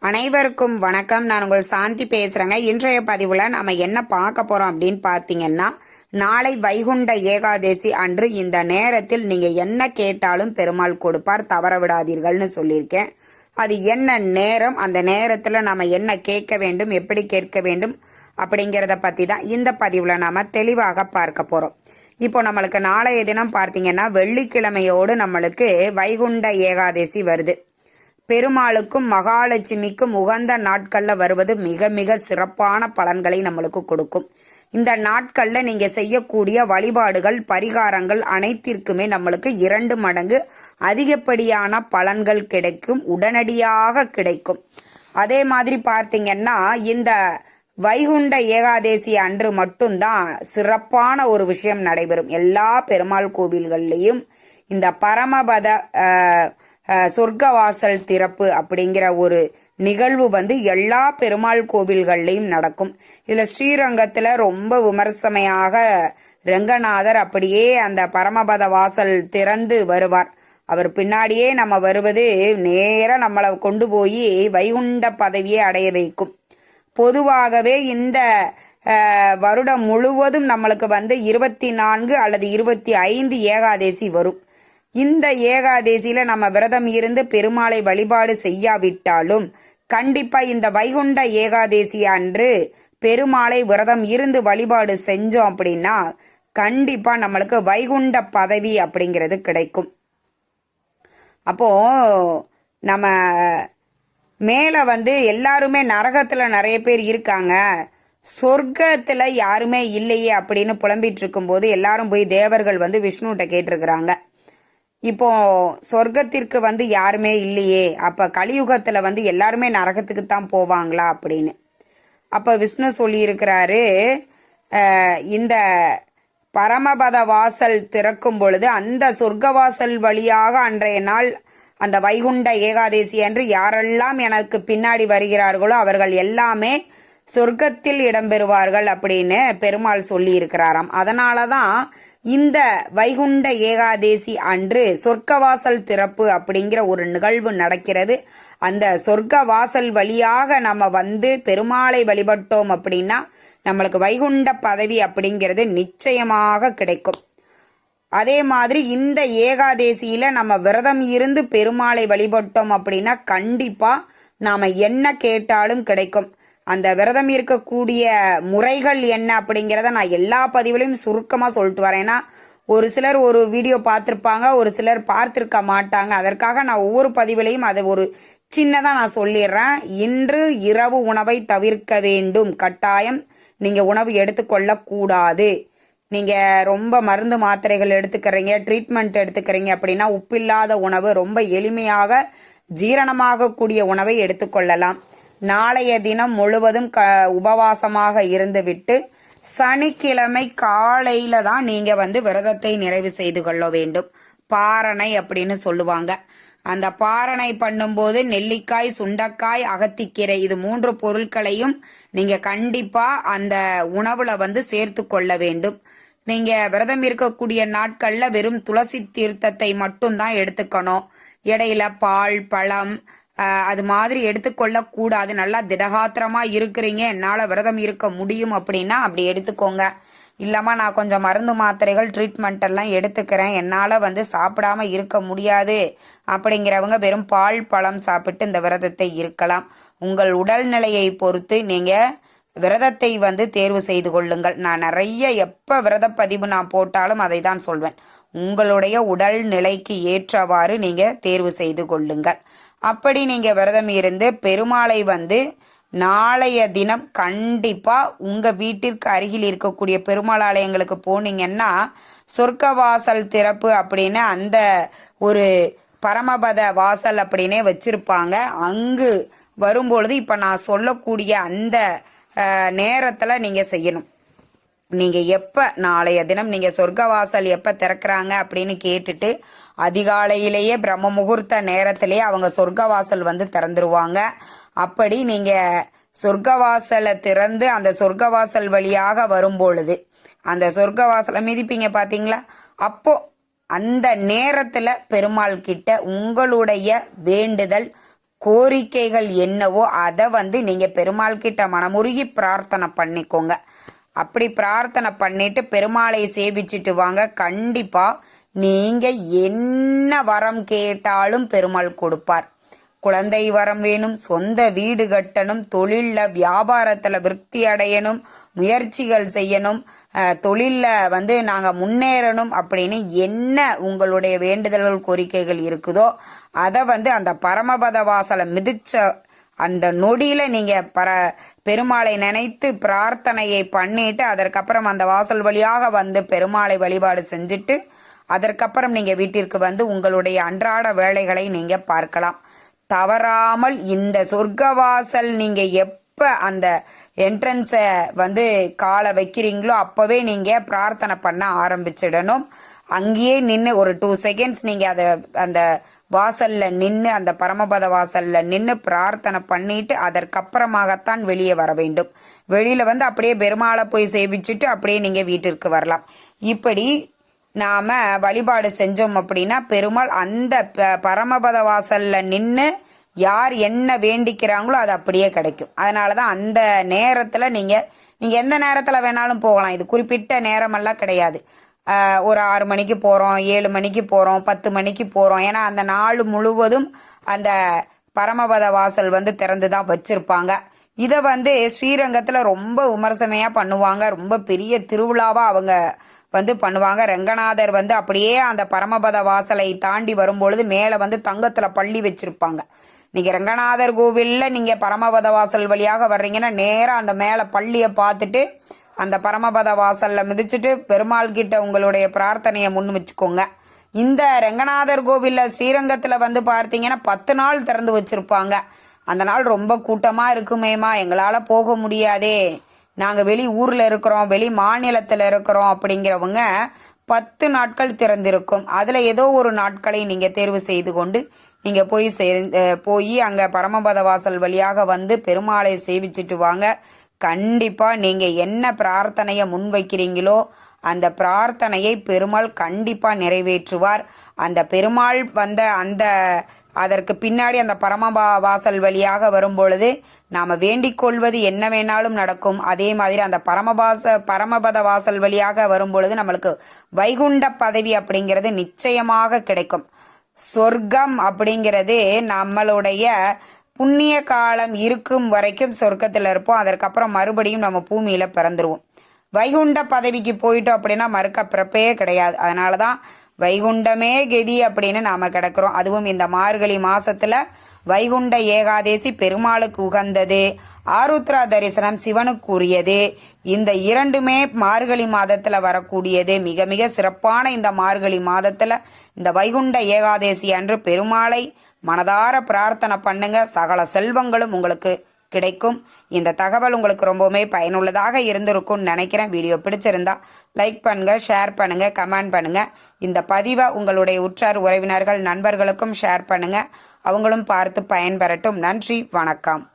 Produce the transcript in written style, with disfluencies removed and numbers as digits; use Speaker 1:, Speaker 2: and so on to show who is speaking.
Speaker 1: அனைவருக்கும் வணக்கம். நான் உங்கள் சாந்தி பேசுகிறேங்க. இன்றைய பதிவில் நம்ம என்ன பார்க்க போகிறோம் அப்படின்னு பார்த்தீங்கன்னா, நாளை வைகுண்ட ஏகாதசி அன்று இந்த நேரத்தில் நீங்கள் என்ன கேட்டாலும் பெருமாள் கொடுப்பார், தவற விடாதீர்கள்னு சொல்லியிருக்கேன். அது என்ன நேரம், அந்த நேரத்தில் நம்ம என்ன கேட்க வேண்டும், எப்படி கேட்க வேண்டும் அப்படிங்கிறத பற்றி தான் இந்த பதிவில் நாம் தெளிவாக பார்க்க போகிறோம். இப்போ நம்மளுக்கு நாளைய தினம் பார்த்தீங்கன்னா வெள்ளிக்கிழமையோடு நம்மளுக்கு வைகுண்ட ஏகாதசி வருது. பெருமாளுக்கும் மகாலட்சுமிக்கும் உகந்த நாட்களில் வருவது மிக மிக சிறப்பான பலன்களை நம்மளுக்கு கொடுக்கும். இந்த நாட்களில் நீங்கள் செய்யக்கூடிய வழிபாடுகள் பரிகாரங்கள் அனைத்திற்குமே நம்மளுக்கு 2 மடங்கு அதிகப்படியான பலன்கள் கிடைக்கும், உடனடியாக கிடைக்கும். அதே மாதிரி பார்த்தீங்கன்னா இந்த வைகுண்ட ஏகாதசி அன்று மட்டும்தான் சிறப்பான ஒரு விஷயம் நடைபெறும். எல்லா பெருமாள் கோவில்கள்லையும் இந்த பரமபத சொர்க்கவாசல் திறப்பு அப்படிங்கிற ஒரு நிகழ்வு எல்லா பெருமாள் கோவில்கள்லையும் நடக்கும். இதில் ஸ்ரீரங்கத்தில் ரொம்ப விமர்சனையாக ரங்கநாதர் அப்படியே அந்த பரமபத வாசல் திறந்து வருவார். அவர் பின்னாடியே நம்ம வருவது நேராக நம்மளை கொண்டு போய் வைகுண்ட பதவியை அடைய வைக்கும். பொதுவாகவே இந்த வருடம் முழுவதும் நம்மளுக்கு 24 அல்லது 25 ஏகாதசி வரும். இந்த ஏகாதசியில நம்ம விரதம் இருந்து பெருமாளை வழிபாடு செய்யாவிட்டாலும் கண்டிப்பா இந்த வைகுண்ட ஏகாதசி அன்று பெருமாளை விரதம் இருந்து வழிபாடு செஞ்சோம் அப்படின்னா கண்டிப்பா நம்மளுக்கு வைகுண்ட பதவி அப்படிங்கிறது கிடைக்கும். அப்போ நம்ம மேல எல்லாருமே நரகத்துல நிறைய பேர் இருக்காங்க, சொர்க்கத்துல யாருமே இல்லையே அப்படின்னு புலம்பிட்டு இருக்கும் போது எல்லாரும் போய் தேவர்கள் விஷ்ணுகிட்ட கேட்டிருக்கிறாங்க. இப்போ சொர்க்கத்திற்கு யாருமே இல்லையே, அப்ப கலியுகத்துல எல்லாருமே நரகத்துக்கு தான் போவாங்களா அப்படின்னு. அப்ப விஷ்ணு சொல்லி இருக்கிறாரு, இந்த பரமபத வாசல் திறக்கும் பொழுது அந்த சொர்க்கவாசல் வழியாக அன்றைய நாள் அந்த வைகுண்ட ஏகாதசி அன்று யாரெல்லாம் எனக்கு பின்னாடி வருகிறார்களோ அவர்கள் எல்லாமே சொர்க்கத்தில் இடம்பெறுவார்கள் அப்படின்னு பெருமாள் சொல்லி இருக்கிறாராம். அதனாலதான் இந்த வைகுண்ட ஏகாதசி அன்று சொர்க்கவாசல் திறப்பு அப்படிங்கிற ஒரு நிகழ்வு நடக்கிறது. அந்த சொர்க்க வாசல் வழியாக நம்ம பெருமாளை வழிபட்டோம் அப்படின்னா நம்மளுக்கு வைகுண்ட பதவி அப்படிங்கிறது நிச்சயமாக கிடைக்கும். அதே மாதிரி இந்த ஏகாதசியில நம்ம விரதம் இருந்து பெருமாளை வழிபட்டோம் அப்படின்னா கண்டிப்பா நாம என்ன கேட்டாலும் கிடைக்கும். அந்த விரதம் இருக்கக்கூடிய முறைகள் என்ன அப்படிங்கிறத நான் எல்லா பதிவுலையும் சுருக்கமாக சொல்லிட்டு வரேன். ஏன்னா ஒரு சிலர் ஒரு வீடியோ பார்த்துருப்பாங்க, ஒரு சிலர் பார்த்துருக்க மாட்டாங்க. அதற்காக நான் ஒவ்வொரு பதிவிலையும் அதை ஒரு சின்னதாக நான் சொல்லிடுறேன். இன்று இரவு உணவை தவிர்க்க வேண்டும், கட்டாயம் நீங்கள் உணவு எடுத்துக்கொள்ளக்கூடாது. நீங்கள் ரொம்ப மருந்து மாத்திரைகள் எடுத்துக்கிறீங்க, ட்ரீட்மெண்ட் எடுத்துக்கிறீங்க அப்படின்னா உப்பில்லாத உணவு, ரொம்ப எளிமையாக ஜீரணமாகக்கூடிய உணவை எடுத்துக்கொள்ளலாம். நாளைய தினம் முழுவதும் உபவாசமாக இருந்துவிட்டு சனிக்கிழமை காலையில தான் நீங்க விரதத்தை நிறைவு செய்து கொள்ள வேண்டும். பாரணை அப்படின்னு சொல்லுவாங்க. அந்த பாரணை பண்ணும்போது நெல்லிக்காய், சுண்டக்காய், அகத்திக்கீரை இது 3 பொருட்களையும் நீங்க கண்டிப்பா அந்த உணவுல சேர்த்து கொள்ள வேண்டும். நீங்க விரதம் இருக்கக்கூடிய நாட்கள்ல வெறும் துளசி தீர்த்தத்தை மட்டும்தான் எடுத்துக்கணும். இடையில பால், பழம் அது மாதிரி எடுத்துக்கொள்ள கூடாது. நல்லா திடகாத்திரமா இருக்கிறீங்க, என்னால விரதம் இருக்க முடியும் அப்படின்னா அப்படி எடுத்துக்கோங்க. இல்லாம நான் கொஞ்சம் மருந்து மாத்திரைகள் ட்ரீட்மெண்ட் எல்லாம் எடுத்துக்கிறேன், என்னால சாப்பிடாம இருக்க முடியாது அப்படிங்கிறவங்க வெறும் பால், பழம் சாப்பிட்டு இந்த விரதத்தை இருக்கலாம். உங்கள் உடல்நிலையை பொறுத்து நீங்க விரதத்தை தேர்வு செய்து கொள்ளுங்கள். நான் நிறைய எப்ப விரத பதிவு நான் போட்டாலும் அதை தான் சொல்வேன். உங்களுடைய உடல் நிலைக்கு ஏற்றவாறு நீங்க தேர்வு செய்து கொள்ளுங்கள். அப்படி நீங்க விரதம் இருந்து பெருமாளை நாளைய தினம் கண்டிப்பா உங்க வீட்டிற்கு அருகில் இருக்கக்கூடிய பெருமாள் ஆலயங்களுக்கு போனீங்கன்னா சொர்க்கவாசல் திறப்பு அப்படின்னு அந்த ஒரு பரமபத வாசல் அப்படின்னே வச்சிருப்பாங்க. அங்கு வரும்பொழுது இப்ப நான் சொல்லக்கூடிய அந்த நேரத்துல நீங்க செய்யணும். நீங்க எப்ப நாளைய தினம் நீங்க சொர்க்கவாசல் எப்ப திறக்கிறாங்க அப்படின்னு கேட்டுட்டு அதிகாலையிலேயே பிரம்ம முகூர்த்த நேரத்திலேயே அவங்க சொர்க்கவாசல் திறந்துருவாங்க. அப்படி நீங்க சொர்க்கவாசலை திறந்து அந்த சொர்க்கவாசல் வழியாக வரும்பொழுது அந்த சொர்க்கவாசலை மிதிப்பீங்க பாத்தீங்களா, அப்போ அந்த நேரத்துல பெருமாள் கிட்ட உங்களுடைய வேண்டுதல் கோரிக்கைகள் என்னவோ அதை வந்து நீங்கள் பெருமாள் கிட்ட மனமுருகி பிரார்த்தனை பண்ணிக்கோங்க. அப்படி பிரார்த்தனை பண்ணிட்டு பெருமாளை சேவிச்சுட்டு வாங்க. கண்டிப்பாக நீங்கள் என்ன வரம் கேட்டாலும் பெருமாள் கொடுப்பார். குழந்தை வரம் வேணும், சொந்த வீடு கட்டணும், தொழிலில் வியாபாரத்தில் விருத்தி அடையணும், முயற்சிகள் செய்யணும், தொழிலில் வந்து நாங்கள் முன்னேறணும் அப்படின்னு என்ன உங்களுடைய வேண்டுதல்கள் கோரிக்கைகள் இருக்குதோ அதை வந்து அந்த பரமபத வாசலை மிதிச்ச அந்த நொடியில் நீங்கள் பெருமாளை நினைத்து பிரார்த்தனையை பண்ணிட்டு அதற்கப்புறம் அந்த வாசல் வழியாக வந்து பெருமாளை வழிபாடு செஞ்சுட்டு அதற்கப்புறம் நீங்கள் வீட்டிற்கு வந்து உங்களுடைய அன்றாட வேலைகளை நீங்கள் பார்க்கலாம். தவறாமல் இந்த சொர்க்கவாசல் நீங்கள் எப்போ அந்த என்ட்ரன்ஸை வந்து காலை வைக்கிறீங்களோ அப்போவே நீங்கள் பிரார்த்தனை பண்ண ஆரம்பிச்சிடணும். அங்கேயே நின்று ஒரு 2 செகண்ட்ஸ் நீங்கள் அந்த வாசலில் நின்று அந்த பரமபத வாசலில் நின்று பிரார்த்தனை பண்ணிட்டு அதற்கப்புறமாகத்தான் வெளியே வர வேண்டும். வெளியில் வந்து அப்படியே பெருமாளை போய் சேவிச்சுட்டு அப்படியே நீங்கள் வீட்டிற்கு வரலாம். இப்படி நாம் வழிபாடு செஞ்சோம் அப்படின்னா பெருமாள் அந்த பரமபத வாசலில் நின்று யார் என்ன வேண்டிக்கிறாங்களோ அது அப்படியே கிடைக்கும். அதனால தான் அந்த நேரத்தில் நீங்கள் எந்த நேரத்தில் வேணாலும் போகலாம். இது குறிப்பிட்ட நேரமெல்லாம் கிடையாது. ஒரு 6 மணிக்கு போகிறோம், 7 மணிக்கு போகிறோம், 10 மணிக்கு போகிறோம். ஏன்னா அந்த நாள் முழுவதும் அந்த பரமபத வாசல் வந்து திறந்து தான் வச்சுருப்பாங்க. இதை வந்து ஸ்ரீரங்கத்தில் ரொம்ப விமர்சனையாக பண்ணுவாங்க. ரொம்ப பெரிய திருவிழாவாக அவங்க வந்து பண்ணுவாங்க. ரங்கநாதர் வந்து அப்படியே அந்த பரமபத வாசலை தாண்டி வரும்பொழுது மேலே வந்து தங்கத்தில் பள்ளி வச்சுருப்பாங்க. நீங்கள் ரங்கநாதர் கோவிலில் நீங்கள் பரமபத வாசல் வழியாக வர்றீங்கன்னா நேராக அந்த மேலே பள்ளியை பார்த்துட்டு அந்த பரமபத வாசலில் மிதிச்சுட்டு பெருமாள் கிட்ட உங்களுடைய பிரார்த்தனையை முன் வச்சுக்கோங்க. இந்த ரங்கநாதர் கோவிலில் ஸ்ரீரங்கத்தில் வந்து பார்த்தீங்கன்னா 10 நாள் திறந்து வச்சுருப்பாங்க. அந்த நாள் ரொம்ப கூட்டமாக இருக்குமேமா, எங்களால் போக முடியாதே, நாங்கள் வெளி ஊரில் இருக்கிறோம், வெளி மாநிலத்தில் இருக்கிறோம் அப்படிங்கிறவங்க 10 நாட்கள் திறந்திருக்கும். அதில் ஏதோ ஒரு நாட்களை நீங்கள் தேர்வு செய்து கொண்டு நீங்கள் போய் அங்கே பரமபத வாசல் வழியாக வந்து பெருமாளை சேவிச்சுட்டு வாங்க. கண்டிப்பாக நீங்கள் என்ன பிரார்த்தனையை முன்வைக்கிறீங்களோ அந்த பிரார்த்தனையை பெருமாள் கண்டிப்பாக நிறைவேற்றுவார். அந்த பெருமாள் வந்த அதற்கு பின்னாடி அந்த வாசல் வழியாக வரும்பொழுது நாம் வேண்டிக் கொள்வது என்ன வேணாலும் நடக்கும். அதே மாதிரி அந்த பரமபத வாசல் வழியாக வரும்பொழுது நம்மளுக்கு வைகுண்ட பதவி அப்படிங்கிறது நிச்சயமாக கிடைக்கும். சொர்க்கம் அப்படிங்கிறது நம்மளுடைய புண்ணிய காலம் இருக்கும் வரைக்கும் சொர்க்கத்தில் இருப்போம். அதற்கப்புறம் மறுபடியும் நம்ம பூமியில் பிறந்துருவோம். வைகுண்ட பதவிக்கு போயிட்டோம் அப்படின்னா மறுக்க பிறப்பே கிடையாது. அதனால தான் வைகுண்டமே கெதி அப்படின்னு நாம் கிடக்கிறோம். அதுவும் இந்த மார்கழி மாதத்தில் வைகுண்ட ஏகாதேசி பெருமாளுக்கு உகந்தது, ஆருத்ரா தரிசனம் சிவனுக்கு உரியது. இந்த 2மே மார்கழி மாதத்தில் வரக்கூடியது. மிக மிக சிறப்பான இந்த மார்கழி மாதத்தில் இந்த வைகுண்ட ஏகாதேசி அன்று பெருமாளை மனதார பிரார்த்தனை பண்ணுங்க. சகல செல்வங்களும் உங்களுக்கு கிடைக்கும். இந்த தகவல் உங்களுக்கு ரொம்பவுமே பயனுள்ளதாக இருந்திருக்கும்னு நினைக்கிறேன். வீடியோ பிடிச்சிருந்தா லைக் பண்ணுங்க, ஷேர் பண்ணுங்க, கமெண்ட் பண்ணுங்க. இந்த பதிவை உங்களுடைய உற்றார் உறவினர்கள் நண்பர்களுக்கும் ஷேர் பண்ணுங்க. அவங்களும் பார்த்து பயன்பெறட்டும். நன்றி, வணக்கம்.